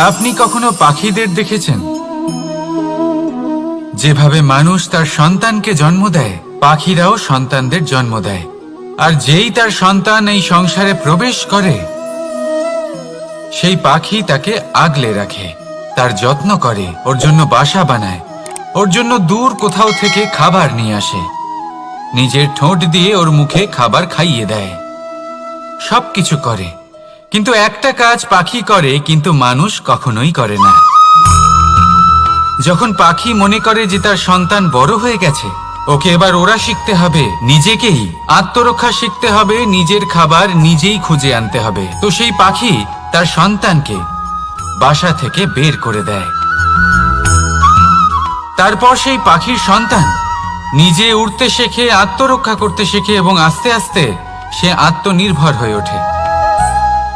আপনি কখনো পাখিদের দেখেছেন? যেভাবে মানুষ তার সন্তানকে জন্ম দেয়, পাখিরাও সন্তানদের জন্ম দেয়। আর যেই তার সন্তান এই সংসারে প্রবেশ করে, সেই পাখি তাকে আগলে রাখে, তার যত্ন করে, ওর জন্য বাসা বানায়, ওর জন্য দূর কোথাও থেকে খাবার নিয়ে আসে, নিজের ঠোঁট দিয়ে ওর মুখে খাবার খাইয়ে দেয়, সবকিছু করে। কিন্তু একটা কাজ পাখি করে, কিন্তু মানুষ কখনোই করে না। যখন পাখি মনে করে যে তার সন্তান বড় হয়ে গেছে, ওকে এবার ওরা শিখতে হবে, নিজেকেই আত্মরক্ষা শিখতে হবে, নিজের খাবার নিজেই খুঁজে আনতে হবে, তো সেই পাখি তার সন্তানকে বাসা থেকে বের করে দেয়। তারপর সেই পাখির সন্তান নিজে উড়তে শেখে, আত্মরক্ষা করতে শেখে এবং আস্তে আস্তে সে আত্মনির্ভর হয়ে ওঠে।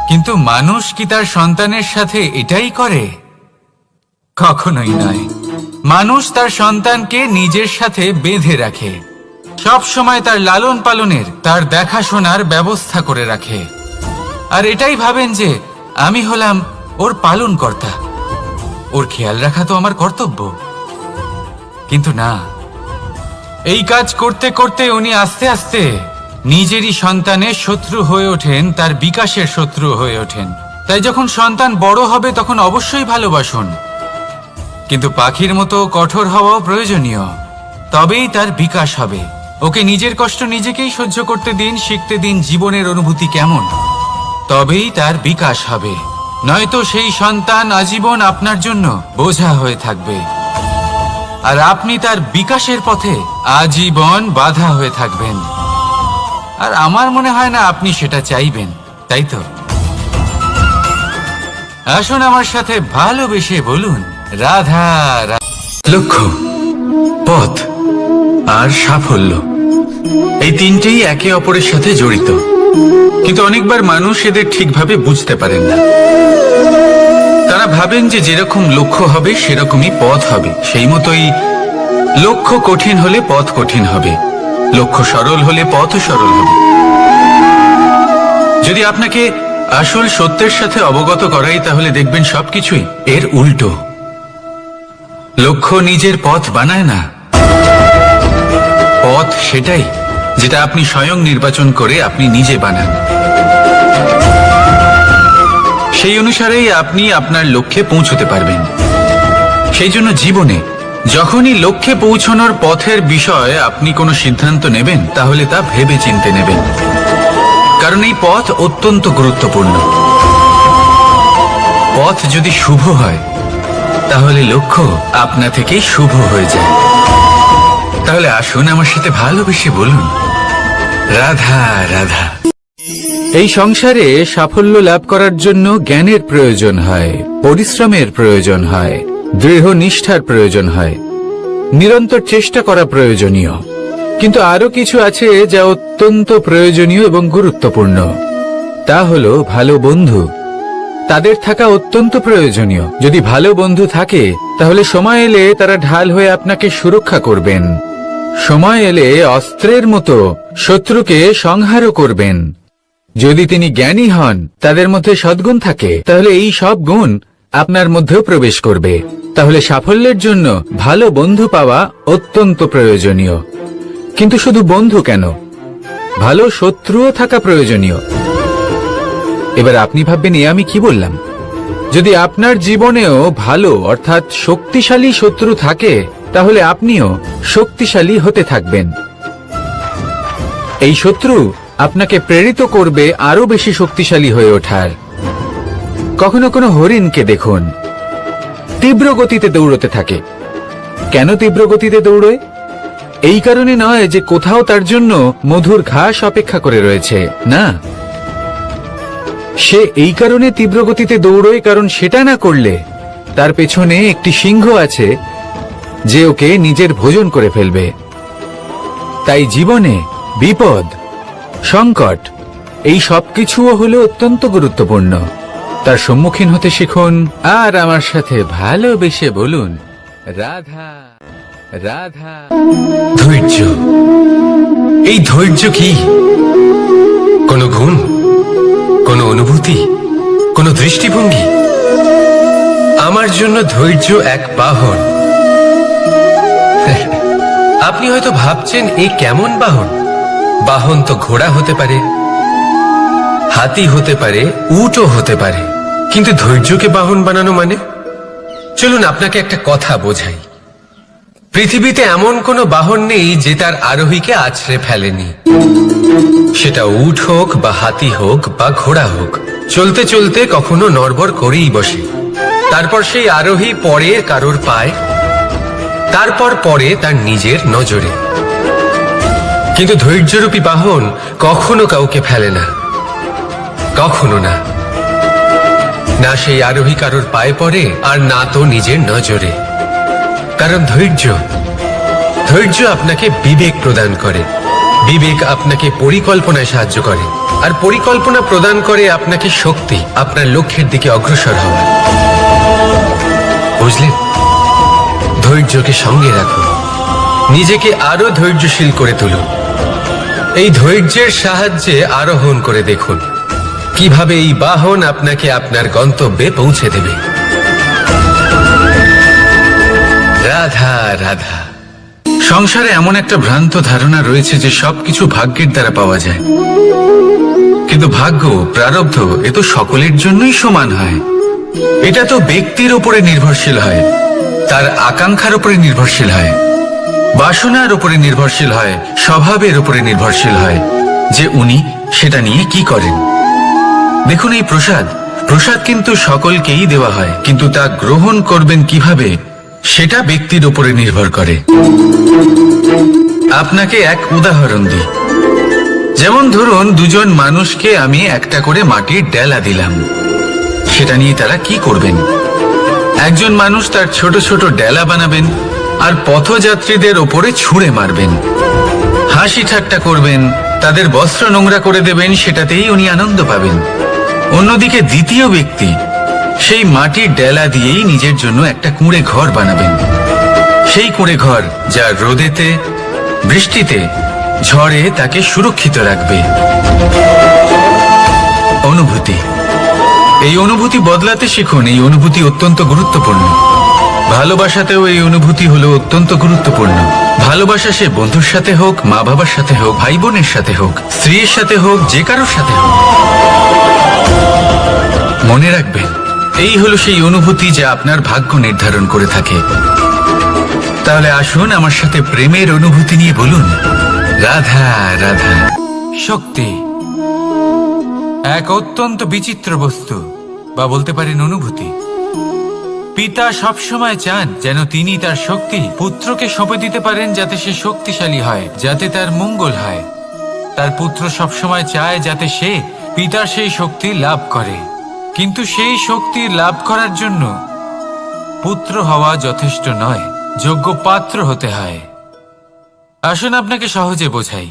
কিন্তু মানুষ কি তার সন্তানের সাথে এটাই করে? কখনোই নয়। মানুষ তার সন্তানকে নিজের সাথে বেঁধে রাখে, সব সময় তার লালন পালনের, তার দেখাশোনার ব্যবস্থা করে রাখে, আর এটাই ভাবেন যে আমি হলাম ওর পালনকর্তা, ওর খেয়াল রাখা তো আমার কর্তব্য। কিন্তু না, এই কাজ করতে করতে উনি আস্তে আস্তে নিজেরই সন্তানের শত্রু হয়ে ওঠেন, তার বিকাশের শত্রু হয়ে ওঠেন। তাই যখন সন্তান বড় হবে তখন অবশ্যই ভালোবাসুন, কিন্তু পাখির মতো কঠোর হওয়াও প্রয়োজনীয়, তবেই তার বিকাশ হবে। ওকে নিজের কষ্ট নিজেকেই সহ্য করতে দিন, শিখতে দিন জীবনের অনুভূতি কেমন, তবেই তার বিকাশ হবে। নয়তো সেই সন্তান আজীবন আপনার জন্য বোঝা হয়ে থাকবে, আর আপনি তার বিকাশের পথে আজীবন বাধা হয়ে থাকবেন। আর আমার মনে হয় না আপনি সেটা চাইবেন, তাই তো? আসুন আমার সাথে ভালোবেসে বলুন, রাধা রাধা। লক্ষ্য, পথ আর সাফল্য, এই তিনটেই একে অপরের সাথে জড়িত, কিন্তু অনেকবার মানুষ এদের ঠিকভাবে বুঝতে পারেন না। তারা ভাবেন যে যেরকম লক্ষ্য হবে সেরকমই পথ হবে, সেই মতোই লক্ষ্য কঠিন হলে পথ কঠিন হবে, লক্ষ্য সরল হলে পথও সরল হবে। যদি আপনাকে আসল সত্যের সাথে অবগত করাই, তাহলে দেখবেন সবকিছুই এর উল্টো। লক্ষ্য নিজের পথ বানায় না, পথ সেটাই যেটা আপনি স্বয়ং নির্বাচন করে আপনি নিজে বানান। সেই অনুসারেই আপনি আপনার লক্ষ্যে পৌঁছতে পারবেন। সেই জন্য জীবনে যখনই লক্ষ্যে পৌঁছানোর পথের বিষয়ে আপনি কোনো সিদ্ধান্ত নেবেন, তাহলে তা ভেবে চিন্তে নেবেন, কারণ এই পথ অত্যন্ত গুরুত্বপূর্ণ। পথ যদি শুভ হয়, তাহলে লক্ষ্য আপনা থেকেই শুভ হয়ে যায়। তাহলে আসুন আমার সাথে ভালোবেসে বলুন, রাধা রাধা। এই সংসারে সাফল্য লাভ করার জন্য জ্ঞানের প্রয়োজন হয়, পরিশ্রমের প্রয়োজন হয়, দৃঢ় নিষ্ঠার প্রয়োজন হয়, নিরন্তর চেষ্টা করা প্রয়োজনীয়। কিন্তু আরো কিছু আছে যা অত্যন্ত প্রয়োজনীয় এবং গুরুত্বপূর্ণ, তা হলো ভালো বন্ধু। তাদের থাকা অত্যন্ত প্রয়োজনীয়। যদি ভালো বন্ধু থাকে, তাহলে সময় এলে তারা ঢাল হয়ে আপনাকে সুরক্ষা করবেন, সময় এলে অস্ত্রের মতো শত্রুকে সংহারও করবেন। যদি তিনি জ্ঞানী হন, তাদের মধ্যে সদ্গুণ থাকে, তাহলে এই সব গুণ আপনার মধ্যেও প্রবেশ করবে। তাহলে সাফল্যের জন্য ভালো বন্ধু পাওয়া অত্যন্ত প্রয়োজনীয়। কিন্তু শুধু বন্ধু কেন, ভালো শত্রুও থাকা প্রয়োজনীয়। এবার আপনি ভাববেন, এ আমি কি বললাম? যদি আপনার জীবনেও ভালো অর্থাৎ শক্তিশালী শত্রু থাকে, তাহলে আপনিও শক্তিশালী হতে থাকবেন। এই শত্রু আপনাকে প্রেরিত করবে আরো বেশি শক্তিশালী হয়ে ওঠার। কখনো কোনো হরিণকে দেখুন, তীব্র গতিতে দৌড়তে থাকে। কেন তীব্র গতিতে দৌড়য়? এই কারণে নয় যে কোথাও তার জন্য মধুর ঘাস অপেক্ষা করে রয়েছে, না, সে এই কারণে তীব্র গতিতে দৌড়য় কারণ সেটা না করলে তার পেছনে একটি সিংহ আছে যে ওকে নিজের ভোজন করে ফেলবে। তাই জীবনে বিপদ, সংকট, এই সবকিছুও হলো অত্যন্ত গুরুত্বপূর্ণ। তার সম্মুখীন হতে শিখুন, আর আমার সাথে ভালোবেসে বলুন, রাধা রাধা। ধৈর্য, এই ধৈর্য কি কোনো গুণ, কোনো অনুভূতি, কোনো দৃষ্টিভঙ্গি? আমার জন্য ধৈর্য এক বাহন। আপনি হয়তো ভাবছেন এই কেমন বাহন? বাহন তো ঘোড়া হতে পারে, হাতি হতে পারে, উটও হতে পারে, কিন্তু ধৈর্যকে বাহন বানানো মানে? চলুন আপনাকে একটা কথা বোঝাই। পৃথিবীতে এমন কোনো বাহন নেই যে তার আরোহীকে আছড়ে ফেলেনি। সেটা উট হোক বা হাতি হোক বা ঘোড়া হোক, চলতে চলতে কখনো নড়বড় করেই বসে। তারপর সেই আরোহী পরে কারোর পায়, তারপর পরে তার নিজের নজরে। কিন্তু ধৈর্যরূপী বাহন কখনো কাউকে ফেলে না, কখনো না। না সেই আরোহী কারোর পায়ে পড়ে, আর না তো নিজের নজরে। কারণ ধৈর্য আপনাকে বিবেক প্রদান করে, বিবেক আপনাকে পরিকল্পনায় সাহায্য করে, আর পরিকল্পনা প্রদান করে আপনাকে শক্তি, আপনার লক্ষ্যের দিকে অগ্রসর হওয়া। বুঝলেন? ধৈর্যকে সঙ্গে রাখুন, নিজেকে আরো ধৈর্যশীল করে তুলুন। এই ধৈর্যের সাহায্যে আরোহণ করে দেখুন কিভাবে এই বাহন আপনাকে আপনার গন্তব্যে পৌঁছে দেবে। রাধা রাধা। সংসারে এমন একটা ভ্রান্ত ধারণা রয়েছে যে সবকিছু ভাগ্যের দ্বারা পাওয়া যায়, কিন্তু ভাগ্য, প্রারব্ধ এ তো সকলের জন্যই সমান হয়। এটা তো ব্যক্তির উপরে নির্ভরশীল হয়, তার আকাঙ্ক্ষার উপরে নির্ভরশীল হয়, বাসনার উপরে নির্ভরশীল হয়, স্বভাবের উপরে নির্ভরশীল হয় যে উনি সেটা নিয়ে কি করেন। দেখুন, এই প্রসাদ কিন্তু সকলকেই দেওয়া হয়, কিন্তু তা গ্রহণ করবেন কিভাবে সেটা ব্যক্তির উপরে নির্ভর করে। আপনাকে এক উদাহরণ দিই। যেমন ধরুন, দুজন মানুষকে আমি একটা করে মাটির ডেলা দিলাম, সেটা নিয়ে তারা কি করবেন? একজন মানুষ তার ছোট ছোট ডেলা বানাবেন আর পথযাত্রীদের ওপরে ছুঁড়ে মারবেন, হাসি ঠাট্টা করবেন, তাদের বস্ত্র নোংরা করে দেবেন, সেটাতেই উনি আনন্দ পাবেন। অন্যদিকে দ্বিতীয় ব্যক্তি সেই মাটির ডেলা দিয়েই নিজের জন্য একটা কুঁড়ে ঘর বানাবেন। সেই কুঁড়ে ঘর যা রোদেতে, বৃষ্টিতে, ঝড়ে তাকে সুরক্ষিত রাখবে। অনুভূতি, এই অনুভূতি বদলাতে শিখুন। এই অনুভূতি অত্যন্ত গুরুত্বপূর্ণ। ভালোবাসাতেও এই অনুভূতি হলো অত্যন্ত গুরুত্বপূর্ণ। ভালোবাসা সে বন্ধুর সাথে হোক, মা বাবার সাথে হোক, ভাই বোনের সাথে হোক, স্ত্রীর সাথে হোক, যে কারোর সাথে হোক। মনে রাখবেন, এই হলো সেই অনুভূতি যা আপনার ভাগ্য নির্ধারণ করে থাকে। তাহলে আসুন আমার সাথে প্রেমের অনুভূতি নিয়ে বলুন, রাধা রাধা। শক্তি এক অত্যন্ত বিচিত্র বস্তু, বা বলতে পারেন অনুভূতি। পিতা সবসময় চান যেন তিনি তার শক্তি পুত্রকে সঁপে দিতে পারেন, যাতে সে শক্তিশালী হয়, যাতে তার মঙ্গল হয়। তার পুত্র সবসময় চায় যাতে সে পিতার সেই শক্তি লাভ করে, কিন্তু সেই শক্তি লাভ করার জন্য পুত্র হওয়া যথেষ্ট নয়, যোগ্য পাত্র হতে হয়। আসুন আপনাকে সহজে বোঝাই।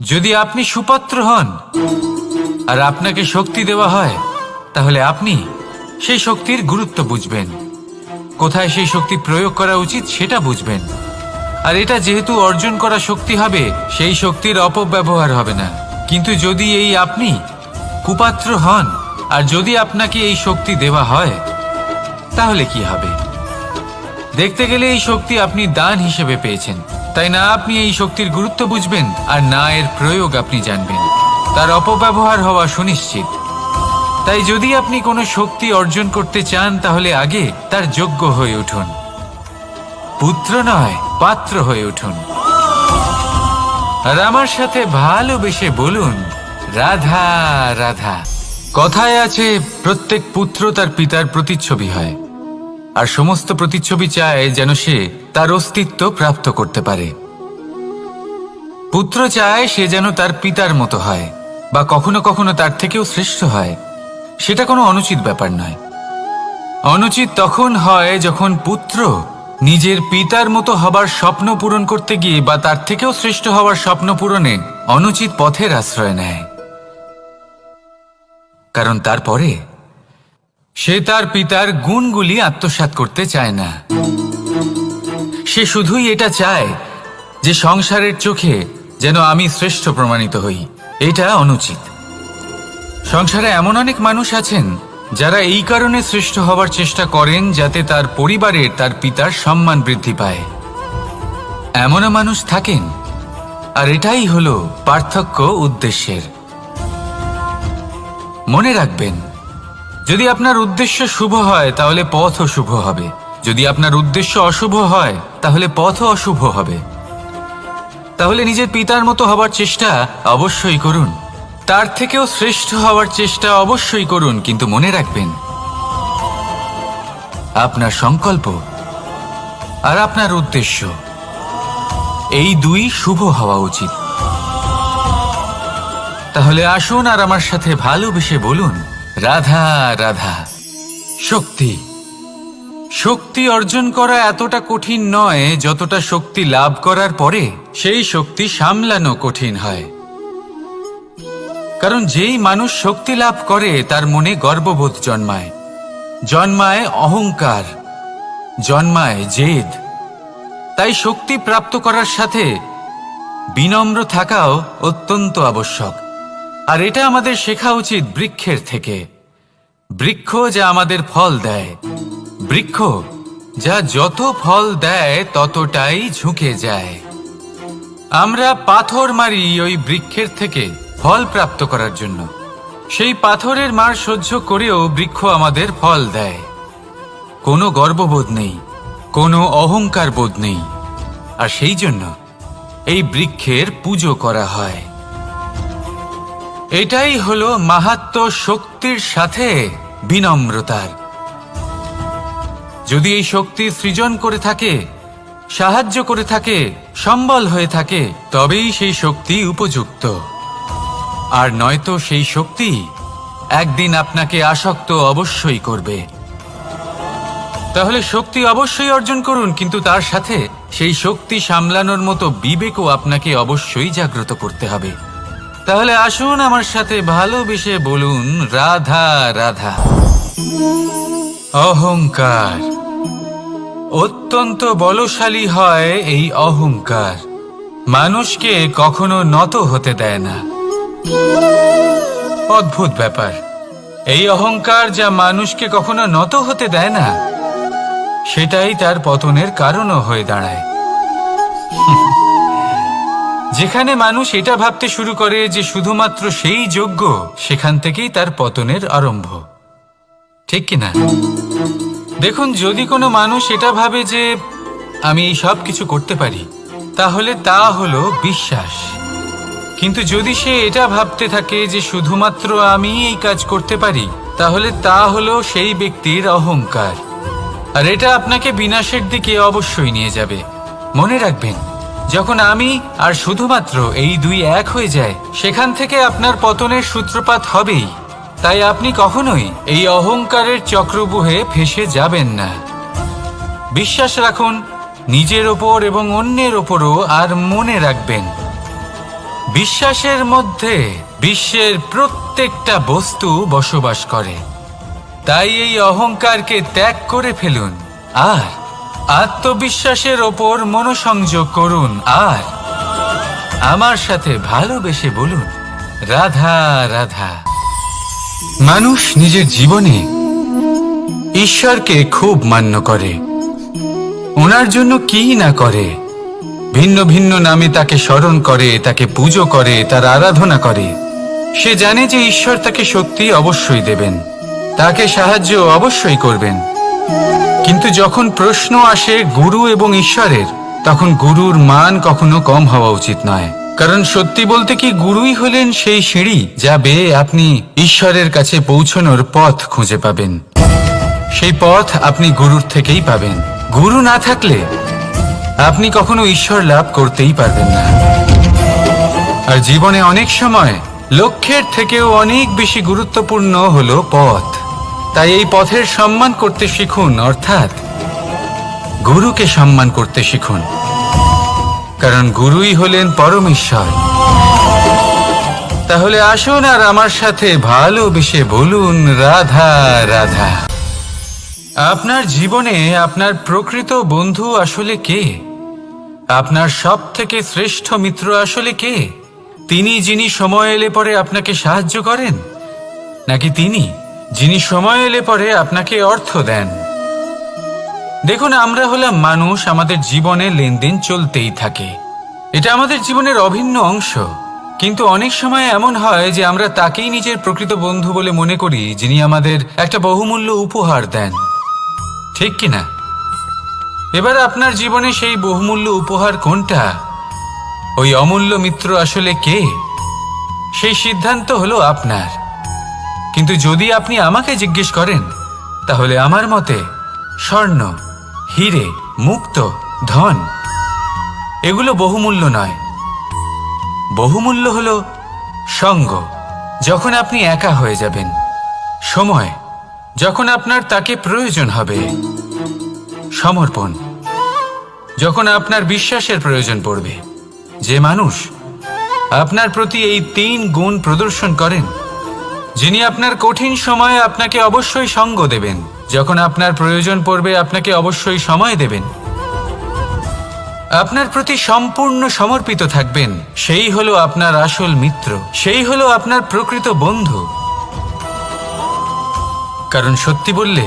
যদি আপনি সুপাত্র হন আর আপনাকে শক্তি দেওয়া হয়, তাহলে আপনি সেই শক্তির গুরুত্ব বুঝবেন, কোথায় সেই শক্তি প্রয়োগ করা উচিত সেটা বুঝবেন। আর এটা যেহেতু অর্জন করা শক্তি হবে, সেই শক্তির অপব্যবহার হবে না। কিন্তু যদি এই আপনি কুপাত্র হন আর যদি আপনাকে এই শক্তি দেওয়া হয়, তাহলে কি হবে? দেখতে গেলে এই শক্তি আপনি দান হিসেবে পেয়েছেন, তাই না আপনি এই শক্তির গুরুত্ব বুঝবেন, আর না এর প্রয়োগ আপনি জানবেন। তার অপব্যবহার হওয়া সুনিশ্চিত। তাই যদি আপনি কোনো শক্তি অর্জন করতে চান, তাহলে আগে তার যোগ্য হয়ে উঠুন। পুত্র নয়, পাত্র হয়ে উঠুন। আর আমার সাথে ভালোবেসে বলুন, রাধা রাধা। কথায় আছে, প্রত্যেক পুত্র তার পিতার প্রতিচ্ছবি হয়, আর সমস্ত প্রতিচ্ছবি চায় যেন সে তার অস্তিত্ব প্রাপ্ত করতে পারে। পুত্র চায় সে যেন তার পিতার মতো হয়, বা কখনো কখনো তার থেকেও শ্রেষ্ঠ হয়। সেটা কোনো অনুচিত ব্যাপার নয়। অনুচিত তখন হয় যখন পুত্র নিজের পিতার মতো হবার স্বপ্ন পূরণ করতে গিয়ে বা তার থেকেও শ্রেষ্ঠ হওয়ার স্বপ্ন পূরণে অনুচিত পথের আশ্রয় নেয়। কারণ তারপরে সে তার পিতার গুণগুলি আত্মসাৎ করতে চায় না। সে শুধুই এটা চায় যে সংসারের চোখে যেন আমি শ্রেষ্ঠ প্রমাণিত হই। এটা অনুচিত। সংসারে এমন অনেক মানুষ আছেন যারা এই কারণে শ্রেষ্ঠ হবার চেষ্টা করেন যাতে তার পরিবারের তার পিতার সম্মান বৃদ্ধি পায়। এমনও মানুষ থাকেন, আর এটাই হলো পার্থক্য উদ্দেশ্যের। মনে রাখবেন, যদি আপনার উদ্দেশ্য শুভ হয় তাহলে পথও শুভ হবে, যদি আপনার উদ্দেশ্য অশুভ হয় তাহলে পথও অশুভ হবে। তাহলে নিজের পিতার মতো হবার চেষ্টা অবশ্যই করুন, তার থেকেও শ্রেষ্ঠ হওয়ার চেষ্টা অবশ্যই করুন, কিন্তু মনে রাখবেন আপনার সংকল্প আর আপনার উদ্দেশ্য এই দুই শুভ হওয়া উচিত। তাহলে আসুন আর আমার সাথে ভালোবেসে বলুন, রাধা রাধা। শক্তি শক্তি অর্জন করা এতটা কঠিন নয় যতটা শক্তি লাভ করার পরে সেই শক্তি সামলানো কঠিন হয়। কারণ যেই মানুষ শক্তি লাভ করে তার মনে গর্ববোধ জন্মায়, জন্মায় অহংকার, জন্মায় জেদ। তাই শক্তি প্রাপ্ত করার সাথে বিনম্র থাকাও অত্যন্ত আবশ্যক। আর এটা আমাদের শেখা উচিত বৃক্ষের থেকে। বৃক্ষ যা আমাদের ফল দেয়, বৃক্ষ যা যত ফল দেয় ততটাই ঝুঁকে যায়। আমরা পাথর মারি ওই বৃক্ষের থেকে ফল প্রাপ্ত করার জন্য। সেই পাথরের মার সহ্য করেও বৃক্ষ আমাদের ফল দেয়। কোনো গর্ববোধ নেই, কোনো অহংকার বোধ নেই, আর সেই জন্য এই বৃক্ষের পুজো করা হয়। এটাই হলো মাহাত্ম্য শক্তির সাথে বিনম্রতার। যদি এই শক্তি সৃজন করে থাকে, সাহায্য করে থাকে, সম্বল হয়ে থাকে, তবেই সেই শক্তি উপযুক্ত। আর নয়তো সেই শক্তি একদিন আপনাকে আসক্ত অবশ্যই করবে। তাহলে শক্তি অবশ্যই অর্জন করুন, কিন্তু তার সাথে সেই শক্তি সামলানোর মতো বিবেকও আপনাকে অবশ্যই জাগ্রত করতে হবে। তাহলে আসুন আমার সাথে ভালোবেসে বলুন, রাধা রাধা। অহংকার অত্যন্ত বলশালী হয়। এই অহংকার মানুষকে কখনো নত হতে দেয় না। অদ্ভুত ব্যাপার, এই অহংকার যা মানুষকে কখনো নত হতে দেয় না, সেটাই তার পতনের কারণও হয়ে দাঁড়ায়। যেখানে মানুষ এটা ভাবতে শুরু করে যে শুধুমাত্র সেই যোগ্য, সেখান থেকেই তার পতনের আরম্ভ। ঠিক কিনা? দেখুন, যদি কোনো মানুষ এটা ভাবে যে আমি এই সব কিছু করতে পারি, তাহলে তা হলো বিশ্বাস। কিন্তু যদি সে এটা ভাবতে থাকে যে শুধুমাত্র আমি এই কাজ করতে পারি, তাহলে তা হলো সেই ব্যক্তির অহংকার। আর এটা আপনাকে বিনাশের দিকে অবশ্যই নিয়ে যাবে। মনে রাখবেন, যখন আমি আর শুধুমাত্র এই দুই এক হয়ে যায়, সেখান থেকে আপনার পতনের সূত্রপাত হবেই। তাই আপনি কখনোই এই অহংকারের চক্রব্যূহে ফেঁসে যাবেন না। বিশ্বাস রাখুন নিজের ওপর এবং অন্যের ওপরও। আর মনে রাখবেন, বিশ্বাসের মধ্যে বিশ্বের প্রত্যেকটা বস্তু বসবাস করে। তাই এই অহংকারকে ত্যাগ করে ফেলুন আর আত্মবিশ্বাসের ওপর মনোসংযোগ করুন। আর আমার সাথে ভালোবেসে বলুন, রাধা রাধা। মানুষ নিজের জীবনে ঈশ্বরকে খুব মান্য করে, ওনার জন্য কি না করে। ভিন্ন ভিন্ন নামে তাকে স্মরণ করে, তাকে পুজো করে, তার আরাধনা করে। সে জানে যে ঈশ্বর তাকে শক্তি অবশ্যই দেবেন, তাকে সাহায্য অবশ্যই করবেন। কিন্তু যখন প্রশ্ন আসে গুরু এবং ঈশ্বরের, তখন গুরুর মান কখনো কম হওয়া উচিত নয়। কারণ সত্যি বলতে কি, গুরুই হলেন সেই সিঁড়ি যা বেয়ে আপনি ঈশ্বরের কাছে পৌঁছানোর পথ খুঁজে পাবেন। সেই পথ আপনি গুরুর থেকেই পাবেন। গুরু না থাকলে আপনি কখনো ঈশ্বর লাভ করতেই পারবেন না। আর জীবনে অনেক সময় লক্ষ্যের থেকেও অনেক বেশি গুরুত্বপূর্ণ হলো পথ। তাই এই পথের সম্মান করতে শিখুন, অর্থাৎ গুরুকে সম্মান করতে শিখুন। কারণ গুরুই হলেন পরমেশ্বর। তাহলে আসুন আর আমার সাথে ভালোবেসে বলুন, রাধা রাধা। আপনার জীবনে আপনার প্রকৃত বন্ধু আসলে কে? আপনার সব থেকে শ্রেষ্ঠ মিত্র আসলে কে? তিনি যিনি সময় এলে পরে আপনাকে সাহায্য করেন, নাকি তিনি যিনি সময় এলে পরে আপনাকে অর্থ দেন। দেখুন, আমরা হলাম মানুষ, আমাদের জীবনে লেনদেন চলতেই থাকে, এটা আমাদের জীবনের অভিন্ন অংশ। কিন্তু অনেক সময় এমন হয় যে আমরা তাকেই নিজের প্রকৃত বন্ধু বলে মনে করি, যিনি আমাদের একটা বহুমূল্য উপহার দেন, ঠিক কিনা? এবার আপনার জীবনে সেই বহুমূল্য উপহার কোনটা, ওই অমূল্য মিত্র আসলে কে, সেই সিদ্ধান্ত হলো আপনার। কিন্তু যদি আপনি আমাকে জিজ্ঞেস করেন, তাহলে আমার মতে স্বর্ণ, হীরে, মুক্ত, ধন এগুলো বহুমূল্য নয়। বহুমূল্য হলো সঙ্গ, যখন আপনি একা হয়ে যাবেন, সময়, যখন আপনার তাকে প্রয়োজন হবে, সমর্পণ, যখন আপনার বিশ্বাসের প্রয়োজন পড়বে। যে মানুষ আপনার প্রতি এই 3 গুণ প্রদর্শন করেন, যিনি আপনার কঠিন সময়ে আপনাকে অবশ্যই সঙ্গ দেবেন, যখন আপনার প্রয়োজন পড়বে আপনাকে অবশ্যই সময় দেবেন, আপনার প্রতি সম্পূর্ণ সমর্পিত থাকবেন, সেই হলো আপনার আসল মিত্র, সেই হলো আপনার প্রকৃত বন্ধু। কারণ সত্যি বললে,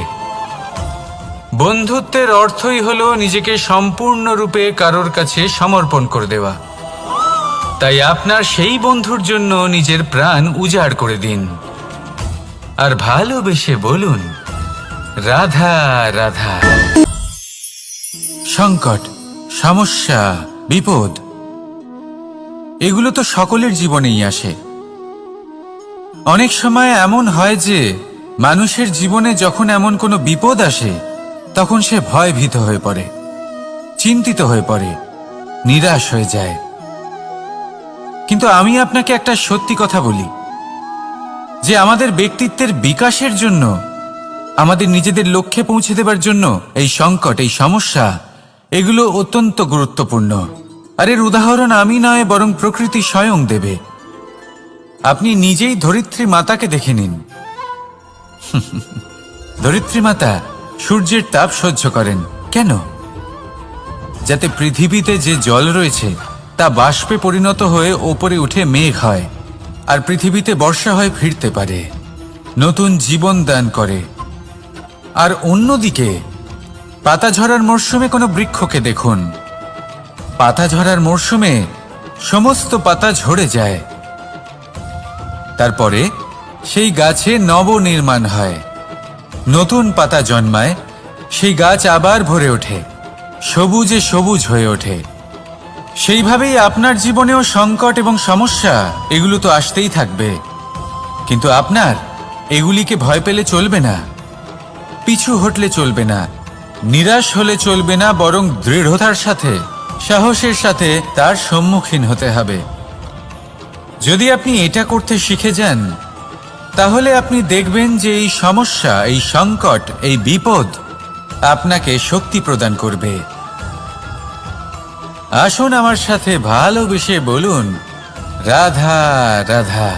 বন্ধুত্বের অর্থই হলো নিজেকে সম্পূর্ণরূপে কারোর কাছে সমর্পণ করে দেওয়া। তাই আপনার সেই বন্ধুর জন্য নিজের প্রাণ উজাড় করে দিন, আর ভালোবেসে বলুন, রাধা রাধা। সংকট, সমস্যা, বিপদ এগুলো তো সকলের জীবনেই আসে। অনেক সময় এমন হয় যে মানুষের জীবনে যখন এমন কোনো বিপদ আসে, তখন সে ভয়ভীত হয়ে পড়ে, চিন্তিত হয়ে পড়ে, নিরাশ হয়ে যায়। কিন্তু আমি আপনাকে একটা সত্যি কথা বলি, যে আমাদের ব্যক্তিত্বের বিকাশের জন্য, আমাদের নিজেদের লক্ষ্যে পৌঁছে দেবার জন্য এই সংকট, এই সমস্যা এগুলো অত্যন্ত গুরুত্বপূর্ণ। আর এর উদাহরণ আমি নয়, বরং প্রকৃতি স্বয়ং দেবে। আপনি নিজেই ধরিত্রী মাতাকে দেখে নিন। ধরিত্রী মাতা সূর্যের তাপ সহ্য করেন কেন? যাতে পৃথিবীতে যে জল রয়েছে তা বাষ্পে পরিণত হয়ে ওপরে উঠে মেঘ হয়, আর পৃথিবীতে বর্ষা হয়ে ফিরতে পারে, নতুন জীবন দান করে। আর অন্যদিকে পাতা ঝরার মরশুমে কোনো বৃক্ষকে দেখুন, পাতা ঝরার মরশুমে সমস্ত পাতা ঝরে যায়, তারপরে সেই গাছে নবনির্মাণ হয়, নতুন পাতা জন্মায়, সেই গাছ আবার ভরে ওঠে, সবুজে সবুজ হয়ে ওঠে। সেইভাবেই আপনার জীবনেও সংকট এবং সমস্যা এগুলো তো আসতেই থাকবে, কিন্তু আপনার এগুলিকে ভয় পেলে চলবে না, পিছু হটলে চলবে না, নিরাশ হলে চলবে না, বরং দৃঢ়তার সাথে, সাহসের সাথে তার সম্মুখীন হতে হবে। যদি আপনি এটা করতে শিখে যান, তাহলে আপনি দেখবেন যে এই সমস্যা, এই সংকট, এই বিপদ আপনাকে শক্তি প্রদান করবে। আসুন আমার সাথে ভালোবেসে বলুন, রাধা রাধা।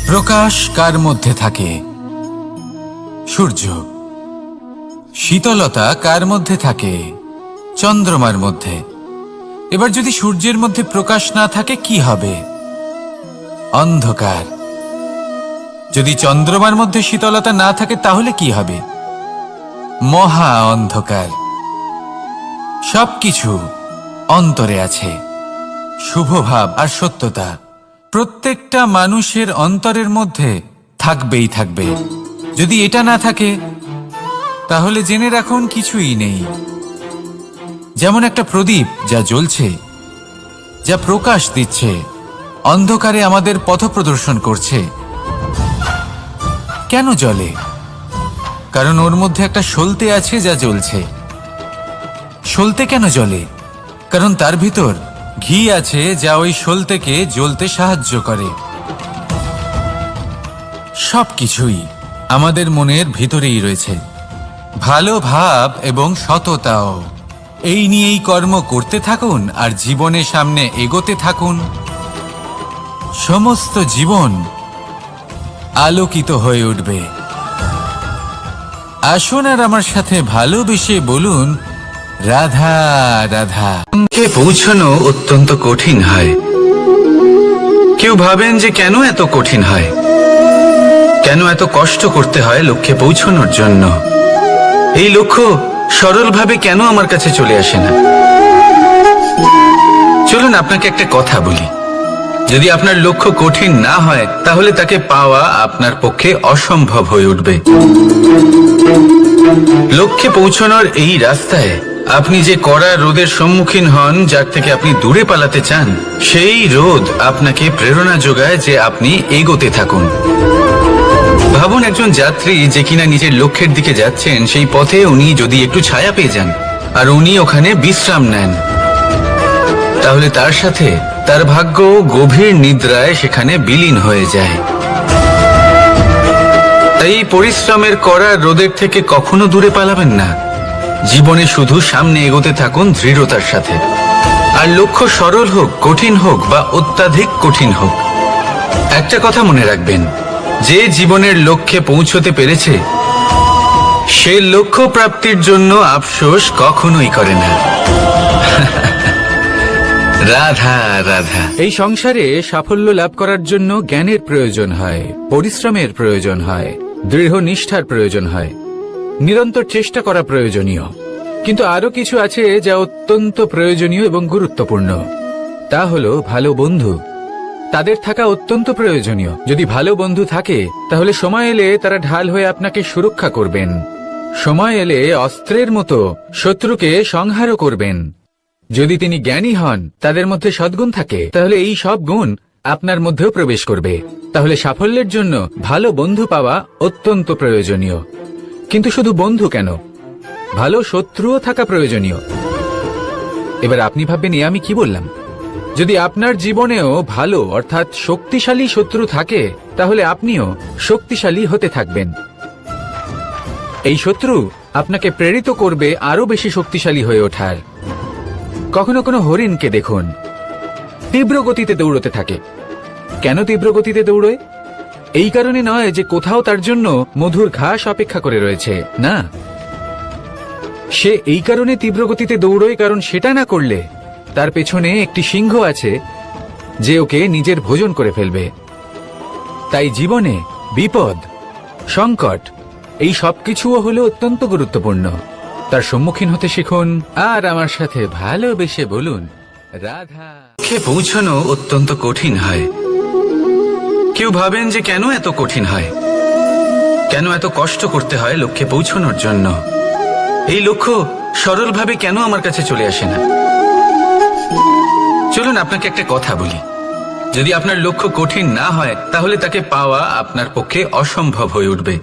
প্রকাশ কার মধ্যে থাকে? সূর্য। শীতলতা কার মধ্যে থাকে? চন্দ্রমার মধ্যে। এবার যদি সূর্যের মধ্যে প্রকাশ না থাকে কি হবে? অন্ধকার। যদি চন্দ্রমার মধ্যে শীতলতা না থাকে তাহলে কি হবে? মহা অন্ধকার। সবকিছু অন্তরে আছে, শুভভাব আর সত্যতা প্রত্যেকটা মানুষের অন্তরের মধ্যে থাকবেই থাকবে। যদি এটা না থাকে তাহলে জেনে রাখুন কিছুই নেই। যেমন একটা প্রদীপ যা জ্বলছে, যা প্রকাশ দিচ্ছে, অন্ধকারে আমাদের পথ প্রদর্শন করছে। কেন জ্বলে? কারণ ওর মধ্যে একটা সলতে আছে যা জ্বলছে। সলতে কেন জ্বলে? কারণ তার ভিতর ঘি আছে যা ওই সলতেকে জ্বলতে সাহায্য করে। সবকিছুই আমাদের মনের ভিতরেই রয়েছে, ভালো ভাব এবং সততাও। এই নিয়েই কর্ম করতে থাকুন আর জীবনের সামনে এগোতে থাকুন। সমস্ত জীবন আলোকিত হয়ে উঠবে। আসুন আর আমার সাথে ভালোবেসে বলুন, রাধা রাধা। কে পৌঁছানো অত্যন্ত কঠিন হয়। কেউ ভাবেন যে কেন এত কঠিন হয়, কেন এত কষ্ট করতে হয় লক্ষ্যে পৌঁছানোর জন্য? এই লক্ষ্য সরলভাবে কেন আমার কাছে চলে আসে না? চলুন আপনাকে একটা কথা বলি, যদি আপনার লক্ষ্য কঠিন না হয় তাহলে তাকে পাওয়া আপনার পক্ষে অসম্ভব হয়ে উঠবে। লক্ষ্যে পৌঁছানোর এই রাস্তায় আপনি যে কড়া রোদের সম্মুখীন হন, যার থেকে আপনি দূরে পালাতে চান, সেই রোদ আপনাকে প্রেরণা যোগায় যে আপনি এগোতে থাকুন। ভাবুন একজন যাত্রী যে কিনা নিজের লক্ষ্যের দিকে যাচ্ছেন, সেই পথে উনি যদি একটু ছায়া পেয়ে যান আর উনি ওখানে বিশ্রাম নেন, তাহলে তার সাথে তার ভাগ্য গভীর নিদ্রায় সেখানে বিলীন হয়ে যায়। তাই এই পরিশ্রমের করা রোদের থেকে কখনো দূরে পালাবেন না। জীবনে শুধু সামনে এগোতে থাকুন দৃঢ়তার সাথে। আর লক্ষ্য সরল হোক, কঠিন হোক বা অত্যাধিক কঠিন হোক, একটা কথা মনে রাখবেন, যে জীবনের লক্ষ্যে পৌঁছতে পেরেছে সে লক্ষ্য প্রাপ্তির জন্য আফসোস কখনোই করে না। রাধা রাধা। এই সংসারে সাফল্য লাভ করার জন্য জ্ঞানের প্রয়োজন হয়, পরিশ্রমের প্রয়োজন হয়, দৃঢ় নিষ্ঠার প্রয়োজন হয়, নিরন্তর চেষ্টা করা প্রয়োজনীয়। কিন্তু আরো কিছু আছে যা অত্যন্ত প্রয়োজনীয় এবং গুরুত্বপূর্ণ। তা হলো ভালো বন্ধু। তাদের থাকা অত্যন্ত প্রয়োজনীয়। যদি ভালো বন্ধু থাকে তাহলে সময় এলে তারা ঢাল হয়ে আপনাকে সুরক্ষা করবেন। সময় এলে অস্ত্রের মতো শত্রুকে সংহারও করবেন। যদি তিনি জ্ঞানী হন, তাদের মধ্যে সদ্গুণ থাকে, তাহলে এই সব গুণ আপনার মধ্যেও প্রবেশ করবে। তাহলে সাফল্যের জন্য ভালো বন্ধু পাওয়া অত্যন্ত প্রয়োজনীয়। কিন্তু শুধু বন্ধু কেন, ভালো শত্রুও থাকা প্রয়োজনীয়। এবার আপনি ভাববেন, এ আমি কি বললাম? যদি আপনার জীবনেও ভালো অর্থাৎ শক্তিশালী শত্রু থাকে, তাহলে আপনিও শক্তিশালী হতে থাকবেন। এই শত্রু আপনাকে প্রেরিত করবে আরো বেশি শক্তিশালী হয়ে ওঠার। কখনো কোনো হরিণকে দেখুন, তীব্র গতিতে দৌড়তে থাকে। কেন তীব্র গতিতে দৌড়য়? এই কারণে নয় যে কোথাও তার জন্য মধুর ঘাস অপেক্ষা করে রয়েছে, না। সে এই কারণে তীব্র গতিতে দৌড়য় কারণ সেটা না করলে তার পেছনে একটি সিংহ আছে যে ওকে নিজের ভোজন করে ফেলবে। তাই জীবনে বিপদ, সংকট, এই সবকিছুও হলো অত্যন্ত গুরুত্বপূর্ণ। তার সম্মুখীন হতে শিখুন আর আমার সাথে ভালোবেসে বলুন, রাধা। লক্ষ্যে পৌঁছানো অত্যন্ত কঠিন হয়। কেউ ভাবেন যে কেন এত কঠিন হয়, কেন এত কষ্ট করতে হয় লক্ষ্যে পৌঁছানোর জন্য? এই লক্ষ্য সরলভাবে কেন আমার কাছে চলে আসে না? চলুন আপনাকে একটা কথা বলি, যদি আপনার লক্ষ্য কঠিন না হয় তাহলে তাকে পাওয়া আপনার পক্ষে অসম্ভব হয়ে উঠবে।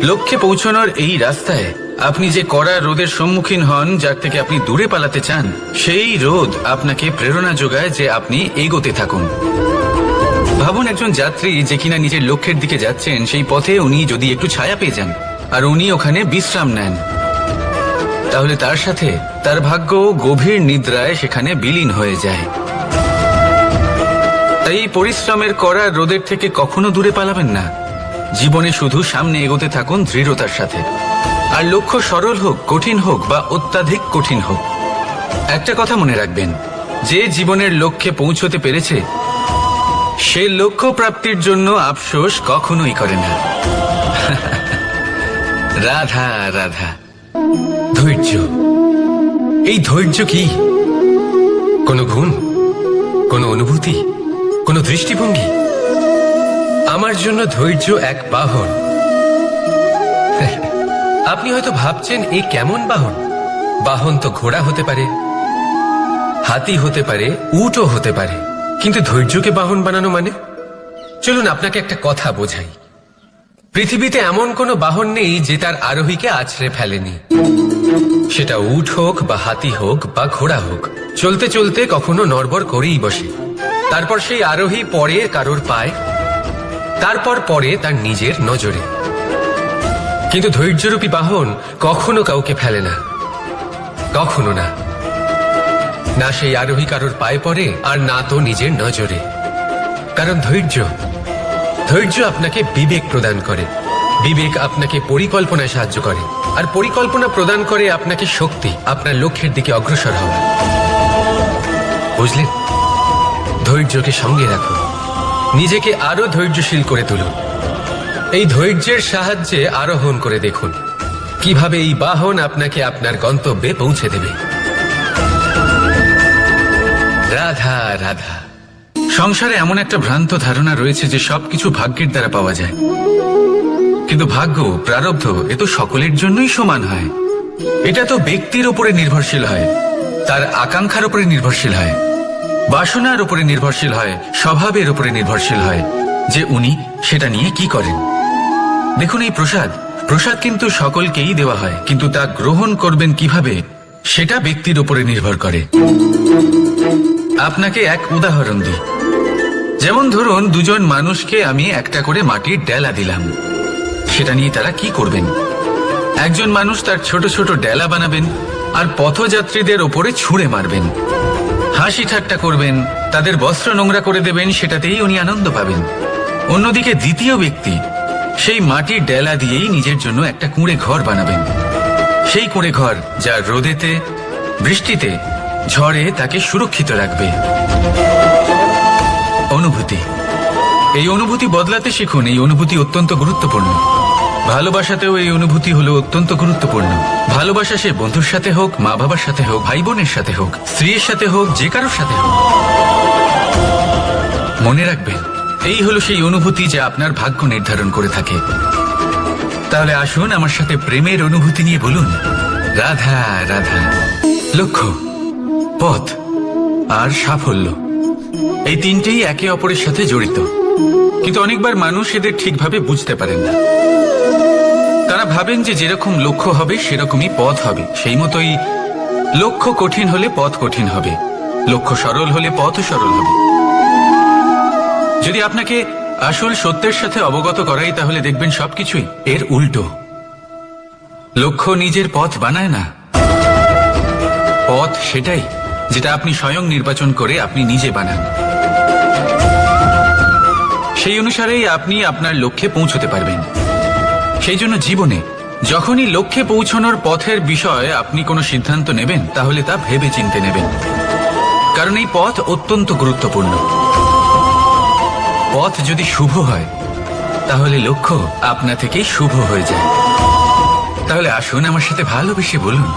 লক্ষ্যে পৌঁছানোর এই রাস্তায় আপনি যে কড়া রোদের সম্মুখীন হন, যার থেকে আপনি দূরে পালাতে চান, সেই রোদ আপনাকে প্রেরণা যোগায় যে আপনি এগোতে থাকুন। ভাবুন একজন যাত্রী যে কিনা নিজের লক্ষ্যের দিকে যাচ্ছেন, সেই পথে উনি যদি একটু ছায়া পেয়ে যান আর উনি ওখানে বিশ্রাম নেন, তাহলে তার সাথে তার ভাগ্য গভীর নিদ্রায় সেখানে বিলীন হয়ে যায়। তাই এই পরিশ্রমের করা রোদের থেকে কখনো দূরে পালাবেন না। জীবনে শুধু সামনে এগোতে থাকুন দৃঢ়তার সাথে। আর লক্ষ্য সরল হোক, কঠিন হোক বা অত্যাধিক কঠিন হোক, একটা কথা মনে রাখবেন, যে জীবনের লক্ষ্যে পৌঁছতে পেরেছে সে লক্ষ্য প্রাপ্তির জন্য আফসোস কখনোই করে না। রাধা রাধা। ধৈর্য, এই ধৈর্য কি কোনো গুণ, কোনো অনুভূতি, কোনো দৃষ্টিভঙ্গি? আমার জন্য ধৈর্য এক বাহন। আপনি হয়তো ভাবছেন, এ কেমন বাহন? বাহন তো ঘোড়া হতে পারে, হাতি হতে পারে, উটও হতে পারে, কিন্তু ধৈর্যকে বাহন বানানো মানে? চলুন আপনাকে একটা কথা বোঝাই। পৃথিবীতে এমন কোনো বাহন নেই যে তার আরোহীকে আছড়ে ফেলেনি। সেটা উট হোক বা হাতি হোক বা ঘোড়া হোক, চলতে চলতে কখনো নড়বড় করেই বসে। তারপর সেই আরোহী পড়ে কারোর পায়, তারপর পড়ে তার নিজের নজরে। কিন্তু ধৈর্যরূপী বাহন কখনো কাউকে ফেলে না, কখনো না। না সেই আরোহী কারোর পায়ে পড়ে আর না তো নিজের নজরে। কারণ ধৈর্য আপনাকে বিবেক প্রদান করে, বিবেক আপনাকে পরিকল্পনায় সাহায্য করে, আর পরিকল্পনা প্রদান করে আপনাকে শক্তি, আপনার লক্ষ্যের দিকে অগ্রসর হওয়া। বুঝলেন? ধৈর্যকে সঙ্গে রাখুন, নিজেকে আরো ধৈর্যশীল করে তুলুন। এই ধৈর্যের সাহায্যে আরোহণ করে দেখুন কিভাবে এই বাহন আপনাকে আপনার গন্তব্যে পৌঁছে দেবে। রাধা রাধা। সংসারে এমন একটা ভ্রান্ত ধারণা রয়েছে যে সবকিছু ভাগ্যের দ্বারা পাওয়া যায়, কিন্তু ভাগ্য, প্রারব্ধ এ তো সকলের জন্যই সমান হয়। এটা তো ব্যক্তির উপরে নির্ভরশীল হয়, তার আকাঙ্ক্ষার উপরে নির্ভরশীল হয়, বাসনার উপরে নির্ভরশীল হয়, স্বভাবের উপরে নির্ভরশীল হয় যে উনি সেটা নিয়ে কি করেন। দেখুন, এই প্রসাদ কিন্তু সকলকেই দেওয়া হয়, কিন্তু তা গ্রহণ করবেন কিভাবে সেটা ব্যক্তির উপরে নির্ভর করে। আপনাকে এক উদাহরণ দিই। যেমন ধরুন, দুজন মানুষকে আমি একটা করে মাটির ডেলা দিলাম, সেটা নিয়ে তারা কি করবেন? একজন মানুষ তার ছোট ছোট ডেলা বানাবেন আর পথযাত্রীদের ওপরে ছুঁড়ে মারবেন, হাসি ঠাট্টা করবেন, তাদের বস্ত্র নোংরা করে দেবেন, সেটাতেই উনি আনন্দ পাবেন। অন্যদিকে দ্বিতীয় ব্যক্তি সেই মাটির ডেলা দিয়েই নিজের জন্য একটা কুঁড়ে ঘর বানাবেন। সেই কুঁড়ে ঘর যা রোদেতে, বৃষ্টিতে, ঝড়ে তাকে সুরক্ষিত রাখবে। অনুভূতি, এই অনুভূতি বদলাতে শিখুন। এই অনুভূতি অত্যন্ত গুরুত্বপূর্ণ। ভালোবাসাতেও এই অনুভূতি হলো অত্যন্ত গুরুত্বপূর্ণ। ভালোবাসা সে বন্ধুর সাথে হোক, মা বাবার সাথে হোক, ভাই বোনের সাথে হোক, স্ত্রীর সাথে হোক, যে কারোর সাথে হোক। মনে রাখবেন, এই হলো সেই অনুভূতি যা আপনার ভাগ্য নির্ধারণ করে থাকে। তাহলে আসুন আমার সাথে প্রেমের অনুভূতি নিয়ে বলুন, রাধা রাধা। লক্ষ্য, পথ আর সাফল্য, এই তিনটেই একে অপরের সাথে জড়িত, কিন্তু অনেকবার মানুষ এদের ঠিকভাবে বুঝতে পারেন না। তারা ভাবেন যে যেরকম লক্ষ্য হবে সেরকমই পথ হবে, সেই মতোই লক্ষ্য কঠিন হলে পথ কঠিন হবে, লক্ষ্য সরল হলে পথও সরল হবে। যদি আপনাকে আসল সত্যের সাথে অবগত করাই, তাহলে দেখবেন সবকিছুই এর উল্টো। লক্ষ্য নিজের পথ বানায় না, পথ সেটাই যেটা আপনি স্বয়ং নির্বাচন করে আপনি নিজে বানান। সেই অনুসারেই আপনি আপনার লক্ষ্যে পৌঁছতে পারবেন। সেই জন্য জীবনে যখনই লক্ষ্যে পৌঁছানোর পথের বিষয়ে আপনি কোনো সিদ্ধান্ত নেবেন, তাহলে তা ভেবে চিন্তে নেবেন, কারণ এই পথ অত্যন্ত গুরুত্বপূর্ণ। পথ যদি শুভ হয়, তাহলে লক্ষ্য আপনা থেকেই শুভ হয়ে যায়। তাহলে আসুন আমার সাথে ভালোবেসে বলুন,